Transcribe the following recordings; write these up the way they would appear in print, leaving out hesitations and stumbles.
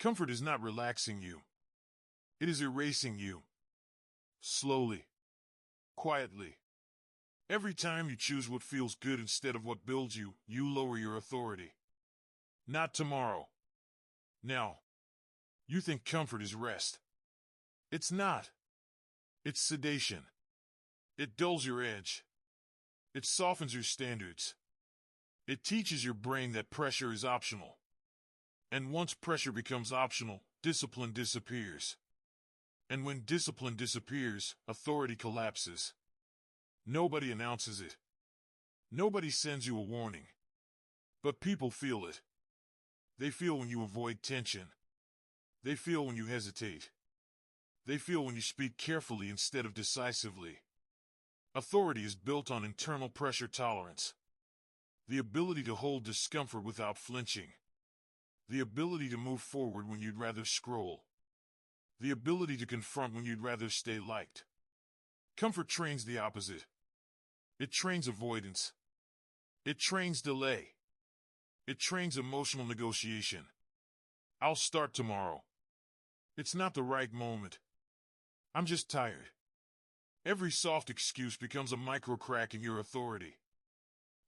Comfort is not relaxing you. It is erasing you. Slowly. Quietly. Every time you choose what feels good instead of what builds you, you lower your authority. Not tomorrow. Now. You think comfort is rest. It's not. It's sedation. It dulls your edge. It softens your standards. It teaches your brain that pressure is optional. And once pressure becomes optional, discipline disappears. And when discipline disappears, authority collapses. Nobody announces it. Nobody sends you a warning. But people feel it. They feel when you avoid tension. They feel when you hesitate. They feel when you speak carefully instead of decisively. Authority is built on internal pressure tolerance. The ability to hold discomfort without flinching. The ability to move forward when you'd rather scroll. The ability to confront when you'd rather stay liked. Comfort trains the opposite. It trains avoidance. It trains delay. It trains emotional negotiation. I'll start tomorrow. It's not the right moment. I'm just tired. Every soft excuse becomes a micro crack in your authority.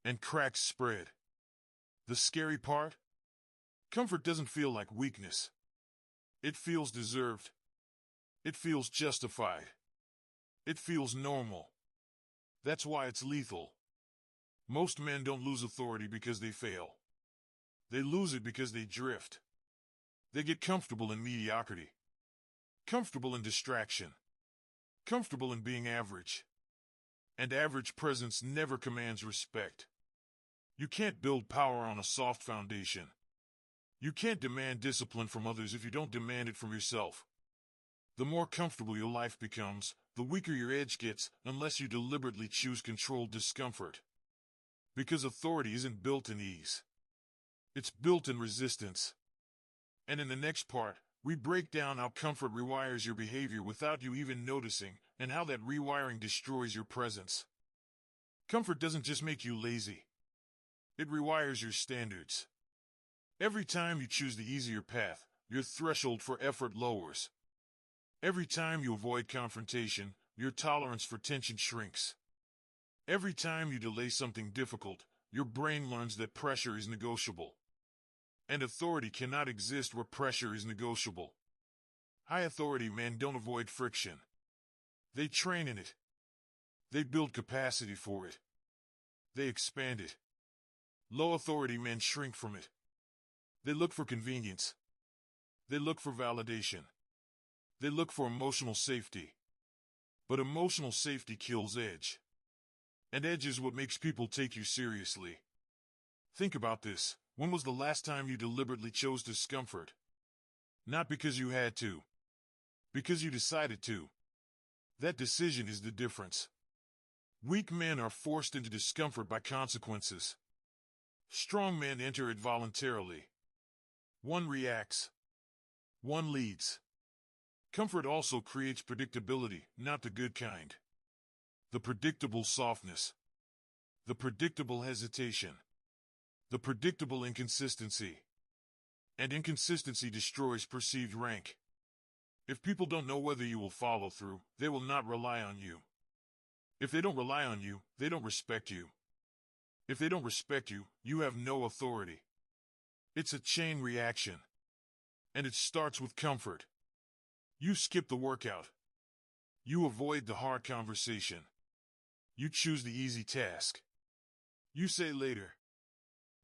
And cracks spread. The scary part? Comfort doesn't feel like weakness. It feels deserved. It feels justified. It feels normal. That's why it's lethal. Most men don't lose authority because they fail. They lose it because they drift. They get comfortable in mediocrity. Comfortable in distraction. Comfortable in being average. And average presence never commands respect. You can't build power on a soft foundation. You can't demand discipline from others if you don't demand it from yourself. The more comfortable your life becomes, the weaker your edge gets unless you deliberately choose controlled discomfort. Because authority isn't built in ease. It's built in resistance. And in the next part, we break down how comfort rewires your behavior without you even noticing, and how that rewiring destroys your presence. Comfort doesn't just make you lazy. It rewires your standards. Every time you choose the easier path, your threshold for effort lowers. Every time you avoid confrontation, your tolerance for tension shrinks. Every time you delay something difficult, your brain learns that pressure is negotiable. And authority cannot exist where pressure is negotiable. High authority men don't avoid friction. They train in it. They build capacity for it. They expand it. Low authority men shrink from it. They look for convenience. They look for validation. They look for emotional safety. But emotional safety kills edge. And edge is what makes people take you seriously. Think about this. When was the last time you deliberately chose discomfort? Not because you had to. Because you decided to. That decision is the difference. Weak men are forced into discomfort by consequences. Strong men enter it voluntarily. One reacts. One leads. Comfort also creates predictability, not the good kind. The predictable softness. The predictable hesitation. The predictable inconsistency. And inconsistency destroys perceived rank. If people don't know whether you will follow through, they will not rely on you. If they don't rely on you, they don't respect you. If they don't respect you, you have no authority. It's a chain reaction. And it starts with comfort. You skip the workout. You avoid the hard conversation. You choose the easy task. You say later.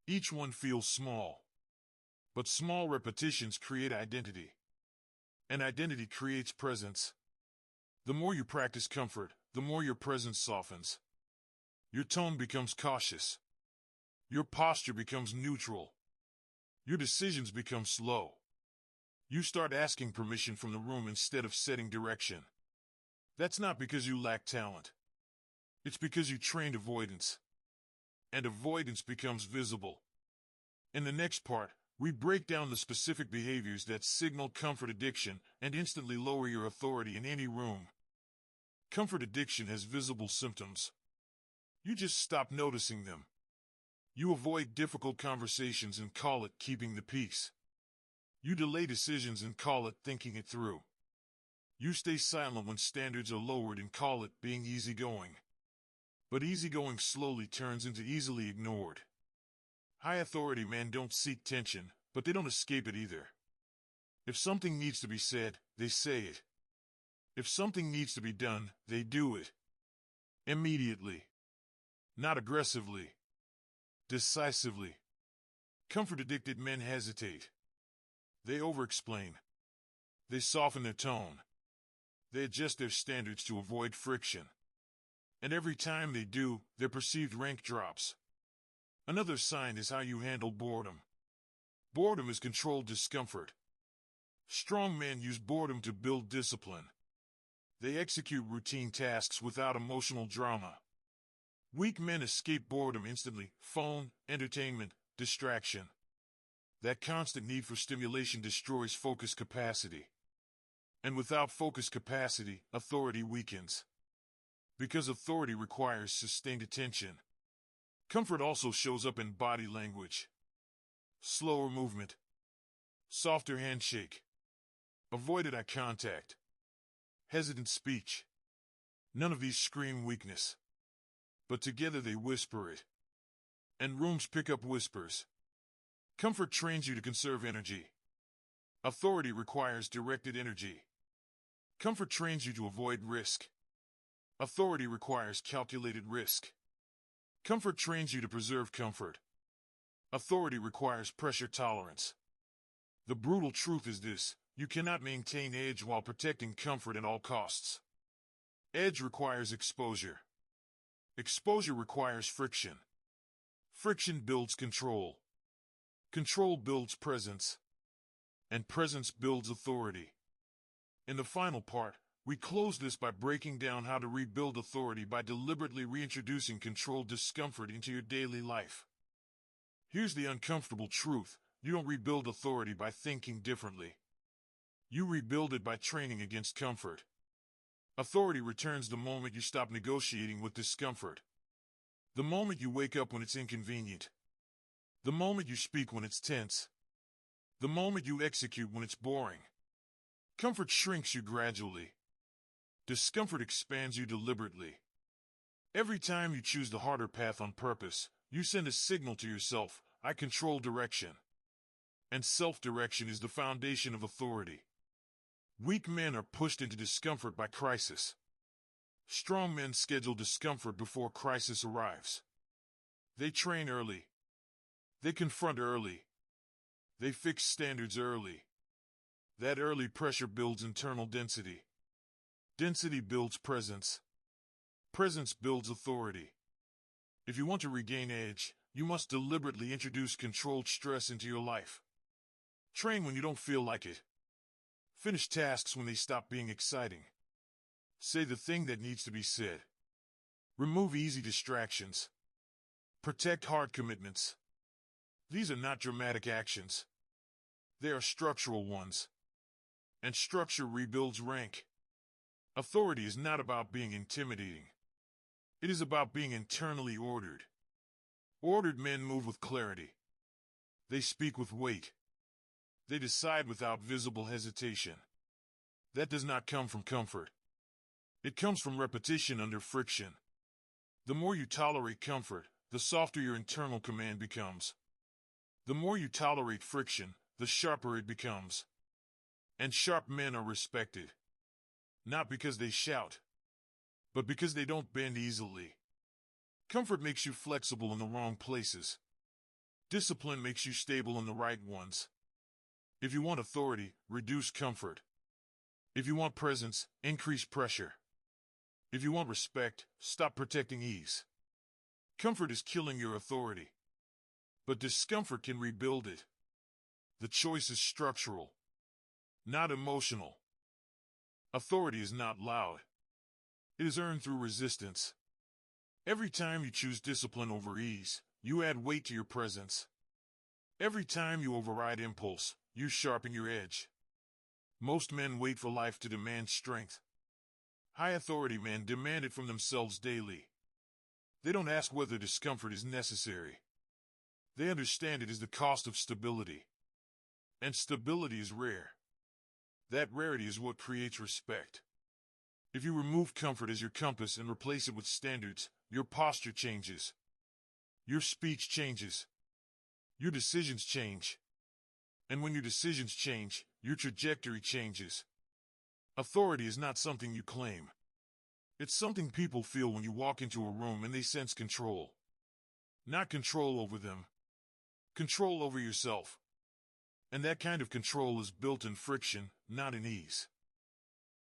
Each one feels small. But small repetitions create identity. And identity creates presence. The more you practice comfort, the more your presence softens. Your tone becomes cautious. Your posture becomes neutral. Your decisions become slow. You start asking permission from the room instead of setting direction. That's not because you lack talent. It's because you trained avoidance. And avoidance becomes visible. In the next part, we break down the specific behaviors that signal comfort addiction and instantly lower your authority in any room. Comfort addiction has visible symptoms. You just stop noticing them. You avoid difficult conversations and call it keeping the peace. You delay decisions and call it thinking it through. You stay silent when standards are lowered and call it being easygoing. But easygoing slowly turns into easily ignored. High authority men don't seek tension, but they don't escape it either. If something needs to be said, they say it. If something needs to be done, they do it. Immediately. Not aggressively. Decisively. Comfort-addicted men hesitate. They overexplain. They soften their tone. They adjust their standards to avoid friction. And every time they do, their perceived rank drops. Another sign is how you handle boredom. Boredom is controlled discomfort. Strong men use boredom to build discipline. They execute routine tasks without emotional drama. Weak men escape boredom instantly: phone, entertainment, distraction. That constant need for stimulation destroys focus capacity. And without focus capacity, authority weakens. Because authority requires sustained attention. Comfort also shows up in body language. Slower movement. Softer handshake. Avoided eye contact. Hesitant speech. None of these scream weakness. But together they whisper it. And rooms pick up whispers. Comfort trains you to conserve energy. Authority requires directed energy. Comfort trains you to avoid risk. Authority requires calculated risk. Comfort trains you to preserve comfort. Authority requires pressure tolerance. The brutal truth is this: you cannot maintain edge while protecting comfort at all costs. Edge requires exposure. Exposure requires friction. Friction builds control. Control builds presence. And presence builds authority. In the final part, we close this by breaking down how to rebuild authority by deliberately reintroducing controlled discomfort into your daily life. Here's the uncomfortable truth: you don't rebuild authority by thinking differently. You rebuild it by training against comfort. Authority returns the moment you stop negotiating with discomfort. The moment you wake up when it's inconvenient. The moment you speak when it's tense. The moment you execute when it's boring. Comfort shrinks you gradually. Discomfort expands you deliberately. Every time you choose the harder path on purpose, you send a signal to yourself: I control direction. And self-direction is the foundation of authority. Weak men are pushed into discomfort by crisis. Strong men schedule discomfort before crisis arrives. They train early. They confront early. They fix standards early. That early pressure builds internal density. Density builds presence. Presence builds authority. If you want to regain edge, you must deliberately introduce controlled stress into your life. Train when you don't feel like it. Finish tasks when they stop being exciting. Say the thing that needs to be said. Remove easy distractions. Protect hard commitments. These are not dramatic actions. They are structural ones. And structure rebuilds rank. Authority is not about being intimidating. It is about being internally ordered. Ordered men move with clarity. They speak with weight. They decide without visible hesitation. That does not come from comfort. It comes from repetition under friction. The more you tolerate comfort, the softer your internal command becomes. The more you tolerate friction, the sharper it becomes. And sharp men are respected. Not because they shout, but because they don't bend easily. Comfort makes you flexible in the wrong places. Discipline makes you stable in the right ones. If you want authority, reduce comfort. If you want presence, increase pressure. If you want respect, stop protecting ease. Comfort is killing your authority. But discomfort can rebuild it. The choice is structural, not emotional. Authority is not loud. It is earned through resistance. Every time you choose discipline over ease, you add weight to your presence. Every time you override impulse, you sharpen your edge. Most men wait for life to demand strength. High authority men demand it from themselves daily. They don't ask whether discomfort is necessary. They understand it is the cost of stability. And stability is rare. That rarity is what creates respect. If you remove comfort as your compass and replace it with standards, your posture changes. Your speech changes. Your decisions change. And when your decisions change, your trajectory changes. Authority is not something you claim. It's something people feel when you walk into a room and they sense control. Not control over them. Control over yourself. And that kind of control is built in friction, not in ease.